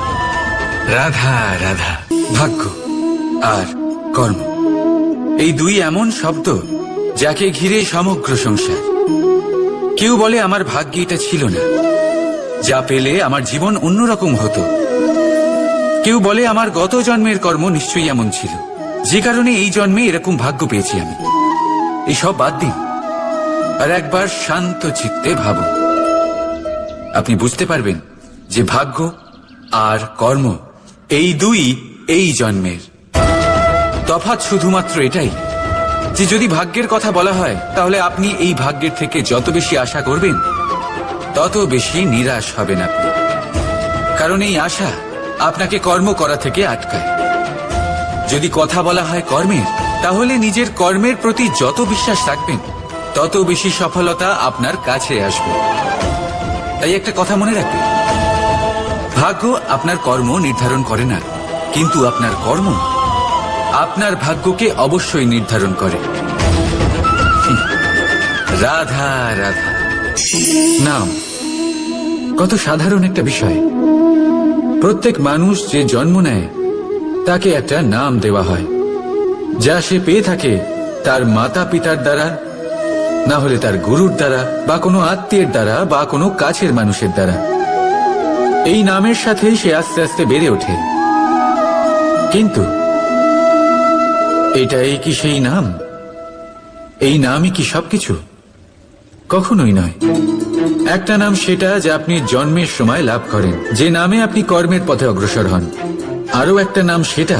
রাধা রাধা। ভাগ্য আর কর্ম, এই দুই এমন শব্দ যাকে ঘিরে সমগ্র সংসার। কেউ বলে আমার ভাগ্যে এটা ছিল না, যা পেলে আমার জীবন অন্যরকম হতো। কেউ বলে আমার গত জন্মের কর্ম নিশ্চয়ই এমন ছিল, যে কারণে এই জন্মে এরকম ভাগ্য পেয়েছি আমি। এইসব বাদ দিন আর একবার শান্ত চিত্তে ভাবুন। আপনি বুঝতে পারবেন যে ভাগ্য আর কর্ম এই দুই এই জন্মের। তফাৎ শুধুমাত্র এটাই যে যদি ভাগ্যের কথা বলা হয়, তাহলে আপনি এই ভাগ্যের থেকে যত বেশি আশা করবেন, তত বেশি নিরাশ হবেন আপনি, কারণ এই আশা আপনাকে কর্ম করা থেকে আটকায়। যদি কথা বলা হয় কর্মের, তাহলে নিজের কর্মের প্রতি যত বিশ্বাস রাখবেন, তত বেশি সফলতা আপনার কাছে আসবে। তাই একটা কথা মনে রাখবেন, ভাগ্য আপনার কর্ম নির্ধারণ করে না, কিন্তু আপনার কর্ম আপনার ভাগ্যকে অবশ্যই নির্ধারণ করে। রাধা রাধা। নাম কত সাধারণ একটা বিষয়। প্রত্যেক মানুষ যে জন্ম নেয়, তাকে একটা নাম দেওয়া হয়, যা সে পেয়ে থাকে তার মাতা পিতার দ্বারা, না হলে তার গুরুর দ্বারা, বা কোনো আত্মীয়ের দ্বারা, বা কোনো কাছের মানুষের দ্বারা। এই নামের সাথেই সে আস্তে আস্তে বেড়ে ওঠে। কিন্তু এটাই কি সেই নাম? এই নামই কি সবকিছু? কখনোই নয়। একটা নাম সেটা যা আপনি জন্মের সময় লাভ করেন, যে নামে আপনি কর্মের পথে অগ্রসর হন। আরও একটা নাম সেটা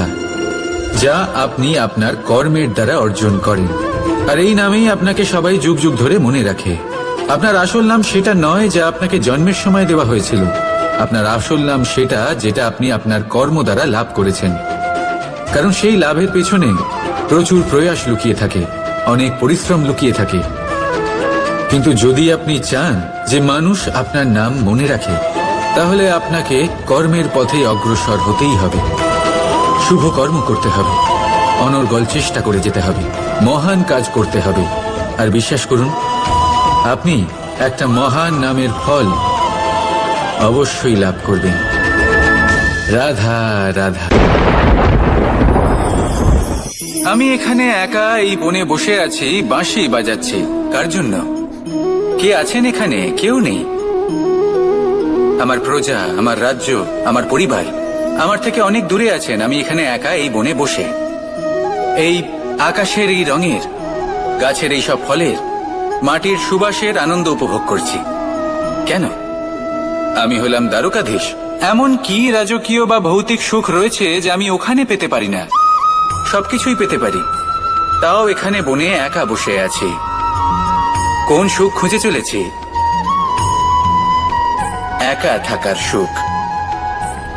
যা আপনি আপনার কর্মের দ্বারা অর্জন করেন, আর এই নামেই আপনাকে সবাই যুগ যুগ ধরে মনে রাখে। আপনার আসল নাম সেটা নয় যা আপনাকে জন্মের সময় দেওয়া হয়েছিল। আপনার আসল নাম সেটা যেটা আপনি আপনার কর্ম দ্বারা লাভ করেছেন, কারণ সেই লাভের পেছনে প্রচুর প্রয়াস লুকিয়ে থাকে, অনেক পরিশ্রম লুকিয়ে থাকে। কিন্তু যদি আপনি চান যে মানুষ আপনার নাম মনে রাখে, তাহলে আপনাকে কর্মের পথে অগ্রসর হতেই হবে, শুভ কর্ম করতে হবে, অনর্গল চেষ্টা করে যেতে হবে, মহান কাজ করতে হবে, আর বিশ্বাস করুন, আপনি একটা মহান নামের ফল অবশ্যই লাভ করবেন। রাধা রাধা। আমি এখানে একা এই বনে বসে আছি, বাঁশি বাজাচ্ছি। কার জন্য? কে আছেন এখানে? কেউ নেই। আমার প্রজা, আমার রাজ্য, আমার পরিবার আমার থেকে অনেক দূরে আছেন। আমি এখানে একা এই বনে বসে এই আকাশের এই রঙের, গাছের এই সব ফলের, মাটির সুবাসের আনন্দ উপভোগ করছি। কেন? আমি হলাম দ্বারকাধীশ। এমন কি রাজকীয় বা ভৌতিক সুখ রয়েছে যে আমি ওখানে পেতে পারি না? সবকিছুই পেতে পারি, তাও এখানে বনে একা বসে আছি। কোন সুখ খুঁজে চলেছি? একা থাকার সুখ।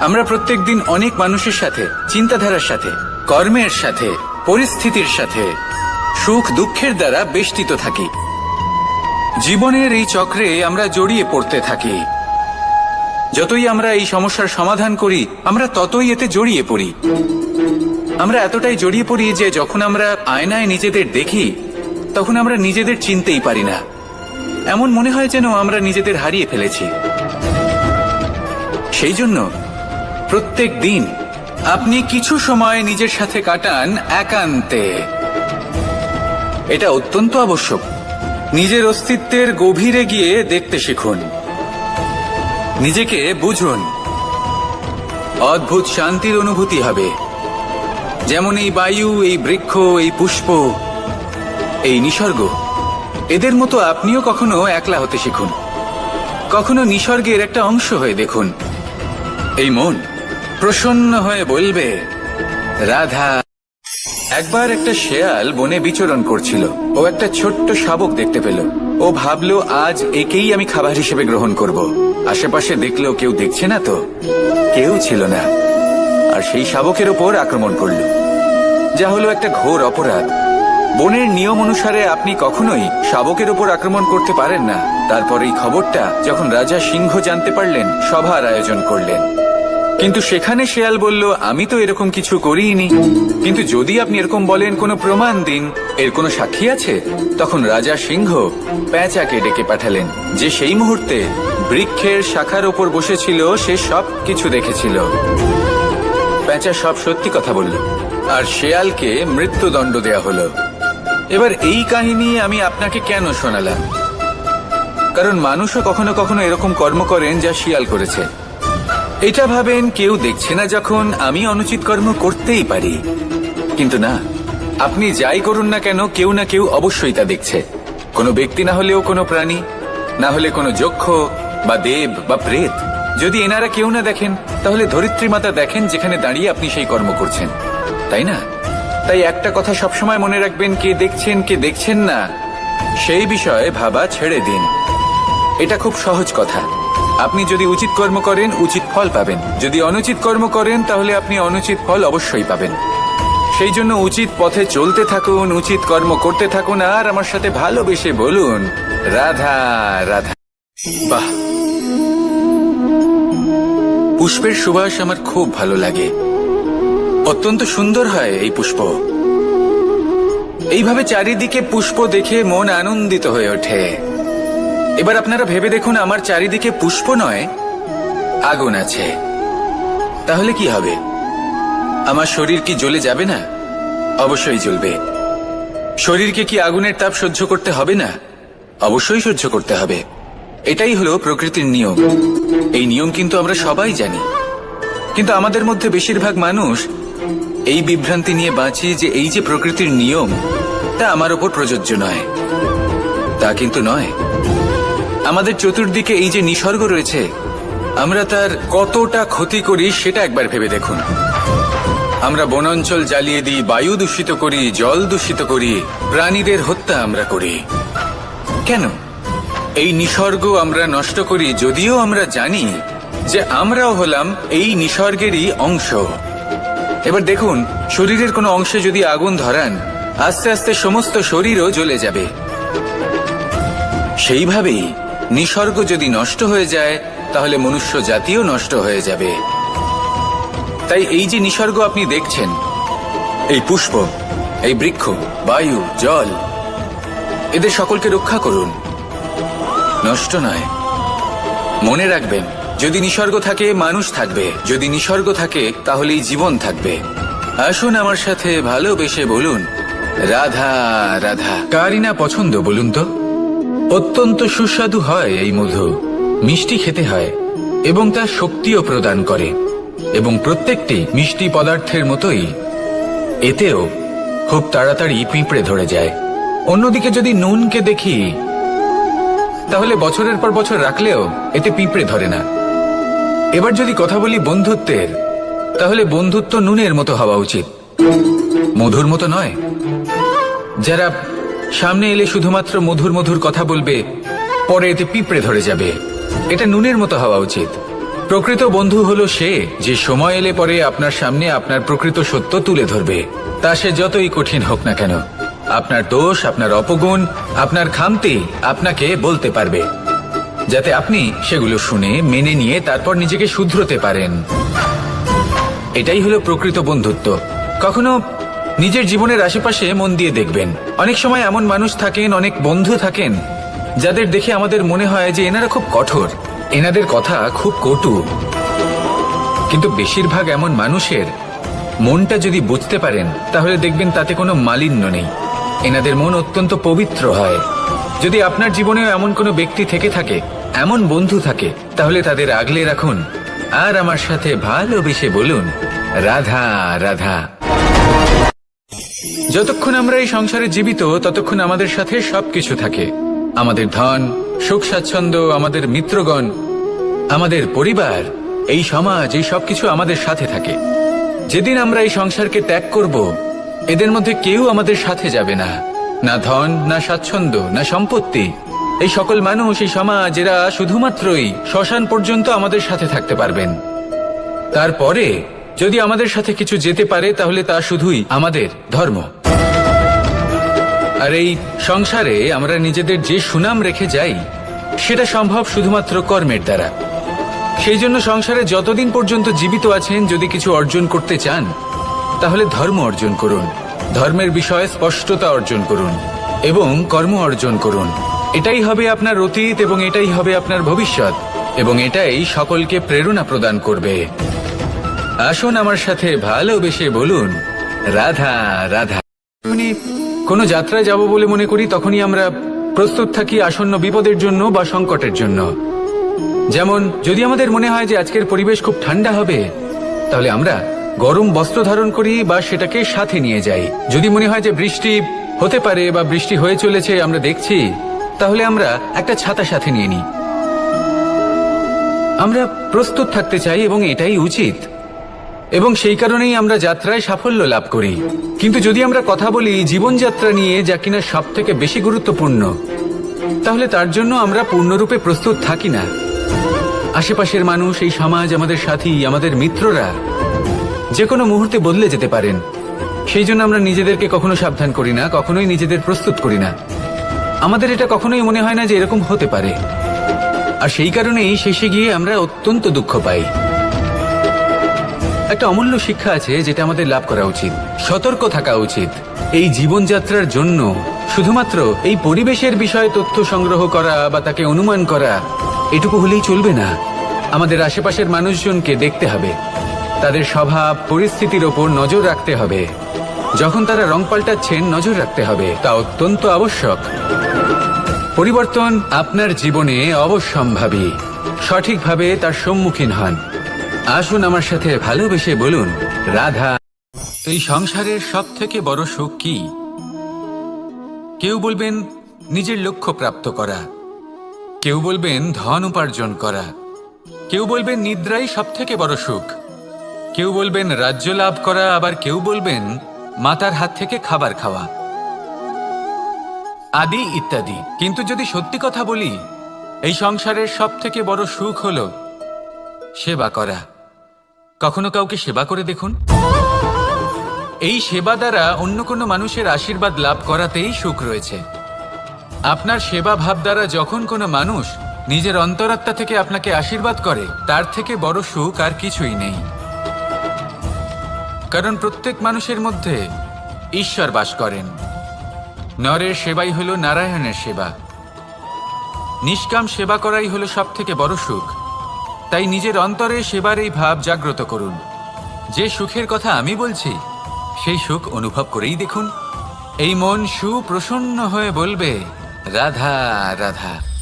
আমরা প্রত্যেকদিন অনেক মানুষের সাথে, চিন্তাধারার সাথে, কর্মের সাথে, পরিস্থিতির সাথে, সুখ দুঃখের দ্বারা বেষ্টিত থাকি। জীবনের এই চক্রে আমরা জড়িয়ে পড়তে থাকি। যতই আমরা এই সমস্যার সমাধান করি, আমরা ততই এতে জড়িয়ে পড়ি। আমরা এতটাই জড়িয়ে পড়ি যে যখন আমরা আয়নায় নিজেদের দেখি, তখন আমরা নিজেদের চিনতেই পারি না। এমন মনে হয় যেন আমরা নিজেদের হারিয়ে ফেলেছি। সেই জন্য প্রত্যেক দিন আপনি কিছু সময় নিজের সাথে কাটান একান্তে। এটা অত্যন্ত আবশ্যক। নিজের অস্তিত্বের গভীরে গিয়ে দেখতে শিখুন, নিজেকে বুঝুন। অদ্ভুত শান্তির অনুভূতি হবে। যেমন এই বায়ু, এই বৃক্ষ, এই পুষ্প, এই নিসর্গ, এদের মতো আপনিও কখনো একলা হতে শিখুন। কখনো নিসর্গের একটা অংশ হয়ে দেখুন। এই মন প্রসন্ন হয়ে বলবে রাধা। একবার একটা শেয়াল বনে বিচরণ করছিল। ও একটা ছোট্ট শাবক দেখতে পেল। ও ভাবলো আজ একেই আমি খাবার হিসেবে গ্রহণ করব। আশেপাশে দেখলো কেউ দেখছে না তো, কেউ ছিল না। আর সেই শাবকের ওপর আক্রমণ করল, যা হলো একটা ঘোর অপরাধ। বনের নিয়ম অনুসারে আপনি কখনোই শাবকের ওপর আক্রমণ করতে পারেন না। তারপর এই খবরটা যখন রাজা সিংহ জানতে পারলেন, সভার আয়োজন করলেন। কিন্তু সেখানে শেয়াল বলল, আমি তো এরকম কিছু করিনি। কিন্তু যদি আপনি এরকম বলেন, কোনো প্রমাণ দিন, এর কোনো সাক্ষী আছে? তখন রাজা সিংহ পেঁচাকে ডেকে পাঠালেন, যে সেই মুহূর্তে বৃক্ষের শাখার ওপর বসেছিল। সে সব কিছু দেখেছিল। পেঁচা সব সত্যি কথা বলল, আর শেয়ালকে মৃত্যুদণ্ড দেয়া হলো। এবার এই কাহিনী আমি আপনাকে কেন শোনালাম? কারণ মানুষও কখনো কখনো এরকম কর্ম করেন যা শিয়াল করেছে। এটা ভাবেন কেউ দেখছে না, যখন আমি অনুচিত কর্ম করতেই পারি। কিন্তু না, আপনি যাই করুন না কেন, কেউ না কেউ অবশ্যই তা দেখছে। কোনো ব্যক্তি না হলেও কোনো প্রাণী, না হলে কোনো যক্ষ বা দেব বা প্রেত। যদি এনারা কেউ না দেখেন, তাহলে ধরিত্রী মাতা দেখেন, যেখানে দাঁড়িয়ে আপনি সেই কর্ম করছেন, তাই না? তাই একটা কথা সবসময় মনে রাখবেন, কে দেখছেন কে দেখছেন না সেই বিষয়ে ভাবা ছেড়ে দিন। এটা খুব সহজ কথা। আপনি যদি উচিত কর্ম করেন, উচিত ফল পাবেন। যদি অনুচিত কর্ম করেন, তাহলে আপনি অনুচিত ফল অবশ্যই পাবেন। সেই জন্য উচিত পথে চলতে থাকুন, উচিত কর্ম করতে থাকুন, আর আমার সাথে ভালোবেসে বলুন রাধা রাধা। বাহ, পুষ্পের সুবাস আমার খুব ভালো লাগে। অত্যন্ত সুন্দর হয় এই পুষ্প। এইভাবে চারিদিকে পুষ্প দেখে মন আনন্দিত হয়ে ওঠে। এবার আপনারা ভেবে দেখুন, আমার চারিদিকে পুষ্প নয়, আগুন আছে। তাহলে কি হবে? আমার শরীর কি জ্বলে যাবে না? অবশ্যই জ্বলবে। শরীরকে কি আগুনের তাপ সহ্য করতে হবে না? অবশ্যই সহ্য করতে হবে। এটাই হলো প্রকৃতির নিয়ম। এই নিয়ম কিন্তু আমরা সবাই জানি, কিন্তু আমাদের মধ্যে বেশিরভাগ মানুষ এই বিভ্রান্তি নিয়ে বাঁচি যে এই যে প্রকৃতির নিয়ম, তা আমার ওপর প্রযোজ্য নয়। তা কিন্তু নয়। আমাদের চতুর্দিকে এই যে নিসর্গ রয়েছে, আমরা তার কতটা ক্ষতি করি সেটা একবার ভেবে দেখুন। আমরা বনাঞ্চল জ্বালিয়ে দিই, বায়ু দূষিত করি, জল দূষিত করি, প্রাণীদের হত্যা আমরা করি। কেন? এই নিসর্গ আমরা নষ্ট করি, যদিও আমরা জানি যে আমরাও হলাম এই নিসর্গেরই অংশ। এবার দেখুন, শরীরের কোনো অংশে যদি আগুন ধরান, আস্তে আস্তে সমস্ত শরীরও জ্বলে যাবে। সেইভাবেই নিসর্গ যদি নষ্ট হয়ে যায়, তাহলে মনুষ্য জাতিও নষ্ট হয়ে যাবে। তাই এই যে নিসর্গ আপনি দেখছেন, এই পুষ্প, এই বৃক্ষ, বায়ু, জল, এদের সকলকে রক্ষা করুন, নষ্ট নয়। মনে রাখবেন, যদি নিসর্গ থাকে মানুষ থাকবে, যদি নিসর্গ থাকে তাহলেই জীবন থাকবে। আসুন আমার সাথে ভালোবেসে বলুন, রাধা রাধা। কারই না পছন্দ বলুন তো? অত্যন্ত সুস্বাদু হয় এই মধু, মিষ্টি খেতে হয় এবং তা শক্তিও প্রদান করে, এবং প্রত্যেকটি মিষ্টি পদার্থের মতোই এতেও খুব তাড়াতাড়ি পিঁপড়ে ধরে যায়। অন্যদিকে যদি নুনকে দেখি, তাহলে বছরের পর বছর রাখলেও এতে পিঁপড়ে ধরে না। এবার যদি কথা বলি বন্ধুত্বের, তাহলে বন্ধুত্ব নুনের মতো হওয়া উচিত, মধুর মতো নয়। যারা সামনে এলে শুধুমাত্র মধুর মধুর কথা বলবে, পরে এতে পিঁপড়ে ধরে যাবে। এটা নুনের মতো হওয়া উচিত। প্রকৃত বন্ধু হলো সে যে সময় এলে পরে আপনার সামনে আপনার প্রকৃত সত্য তুলে ধরবে, তা সে যতই কঠিন হোক না কেন। আপনার দোষ, আপনার অপগুণ, আপনার খামতি আপনাকে বলতে পারবে, যাতে আপনি সেগুলো শুনে মেনে নিয়ে তারপর নিজেকে শুধরোতে পারেন। এটাই হলো প্রকৃত বন্ধুত্ব। কখনো নিজের জীবনের আশেপাশে মন দিয়ে দেখবেন, অনেক সময় এমন মানুষ থাকেন, অনেক বন্ধু থাকেন, যাদের দেখে আমাদের মনে হয় যে এনারা খুব কঠোর, এনাদের কথা খুব কটু। কিন্তু বেশিরভাগ এমন মানুষের মনটা যদি বুঝতে পারেন, তাহলে দেখবেন তাতে কোনো মালিন্য নেই। এনাদের মন অত্যন্ত পবিত্র হয়। যদি আপনার জীবনেও এমন কোনো ব্যক্তি থেকে থাকে, এমন বন্ধু থাকে, তাহলে তাদের আগলে রাখুন আর আমার সাথে ভালোবেসে বলুন, রাধা রাধা। যতক্ষণ আমরা এই সংসারে জীবিত, ততক্ষণ আমাদের সাথে সবকিছু থাকে। আমাদের ধন, সুখ স্বাচ্ছন্দ্য, আমাদের মিত্রগণ, আমাদের পরিবার, এই সমাজ, এই সবকিছু আমাদের সাথে থাকে। যেদিন আমরা এই সংসারকে ত্যাগ করব, এদের মধ্যে কেউ আমাদের সাথে যাবে না। না ধন, না স্বাচ্ছন্দ্য, না সম্পত্তি। এই সকল মানুষ, এই সমাজ, এরা শুধুমাত্রই শ্মশান পর্যন্ত আমাদের সাথে থাকতে পারবেন। তারপরে যদি আমাদের সাথে কিছু যেতে পারে, তাহলে তা শুধুই আমাদের ধর্ম। আর এই সংসারে আমরা নিজেদের যে সুনাম রেখে যাই, সেটা সম্ভব শুধুমাত্র কর্মের দ্বারা। সেই জন্য সংসারে যতদিন পর্যন্ত জীবিত আছেন, যদি কিছু অর্জন করতে চান, তাহলে ধর্ম অর্জন করুন, ধর্মের বিষয়ে স্পষ্টতা অর্জন করুন এবং কর্ম অর্জন করুন। এটাই হবে আপনার অতীত এবং এটাই হবে আপনার ভবিষ্যৎ, এবং এটাই সকলকে প্রেরণা প্রদান করবে। আসুন আমার সাথে ভালোবেসে বলুন, রাধা রাধা। কোনো যাত্রায় যাব বলে মনে করি, তখনই আমরা প্রস্তুত থাকি আসন্ন বিপদের জন্য বা সংকটের জন্য। যেমন যদি আমাদের মনে হয় যে আজকের পরিবেশ খুব ঠান্ডা হবে, তাহলে আমরা গরম বস্ত্র ধারণ করি বা সেটাকে সাথে নিয়ে যাই। যদি মনে হয় যে বৃষ্টি হতে পারে বা বৃষ্টি হয়ে চলেছে, আমরা দেখছি, তাহলে আমরা একটা ছাতা সাথে নিয়ে নিই। আমরা প্রস্তুত থাকতে চাই এবং এটাই উচিত, এবং সেই কারণেই আমরা যাত্রায় সাফল্য লাভ করি। কিন্তু যদি আমরা কথা বলি জীবনযাত্রা নিয়ে, যা কিনা সব থেকে বেশি গুরুত্বপূর্ণ, তাহলে তার জন্য আমরা পূর্ণরূপে প্রস্তুত থাকি না। আশেপাশের মানুষ, এই সমাজ, আমাদের সাথী, আমাদের মিত্ররা যে কোনো মুহূর্তে বদলে যেতে পারেন। সেই জন্য আমরা নিজেদেরকে কখনো সাবধান করি না, কখনোই নিজেদের প্রস্তুত করি না। আমাদের এটা কখনোই মনে হয় না যে এরকম হতে পারে, আর সেই কারণেই শেষে গিয়ে আমরা অত্যন্ত দুঃখ পাই। একটা অমূল্য শিক্ষা আছে যেটা আমাদের লাভ করা উচিত, সতর্ক থাকা উচিত। এই জীবনযাত্রার জন্য শুধুমাত্র এই পরিবেশের বিষয়ে তথ্য সংগ্রহ করা বা তাকে অনুমান করা, এটুকু হলেই চলবে না। আমাদের আশেপাশের মানুষজনকে দেখতে হবে, তাদের স্বভাব, পরিস্থিতির ওপর নজর রাখতে হবে। যখন তারা রং পাল্টাচ্ছেন, নজর রাখতে হবে, তা অত্যন্ত আবশ্যক। পরিবর্তন আপনার জীবনে অবশ্যম্ভাবী, সঠিকভাবে তার সম্মুখীন হন। আসুন আমার সাথে ভালোবেসে বলুন, রাধা। এই সংসারের সব থেকে বড় সুখ কি? কেউ বলবেন নিজের লক্ষ্য প্রাপ্ত করা, কেউ বলবেন ধন উপার্জন করা, কেউ বলবেন নিদ্রাই সব থেকে বড় সুখ, কেউ বলবেন রাজ্য লাভ করা, আবার কেউ বলবেন মাতার হাত থেকে খাবার খাওয়া, আদি ইত্যাদি। কিন্তু যদি সত্যি কথা বলি, এই সংসারের সব থেকে বড় সুখ হলো সেবা করা। কখনো কাউকে সেবা করে দেখুন। এই সেবা দ্বারা অন্য কোনো মানুষের আশীর্বাদ লাভ করাতেই সুখ রয়েছে। আপনার সেবা ভাব দ্বারা যখন কোনো মানুষ নিজের অন্তরাত্মা থেকে আপনাকে আশীর্বাদ করে, তার থেকে বড় সুখ আর কিছুই নেই। কারণ প্রত্যেক মানুষের মধ্যে ঈশ্বর বাস করেন। নরের সেবাই হলো নারায়ণের সেবা। নিষ্কাম সেবা করাই হলো সব থেকে বড় সুখ। তাই নিজের অন্তরে সেবার এই ভাব জাগ্রত করুন। যে সুখের কথা আমি বলছি সেই সুখ অনুভব করেই দেখুন। এই মন সুপ্রসন্ন হয়ে বলবে, রাধা রাধা।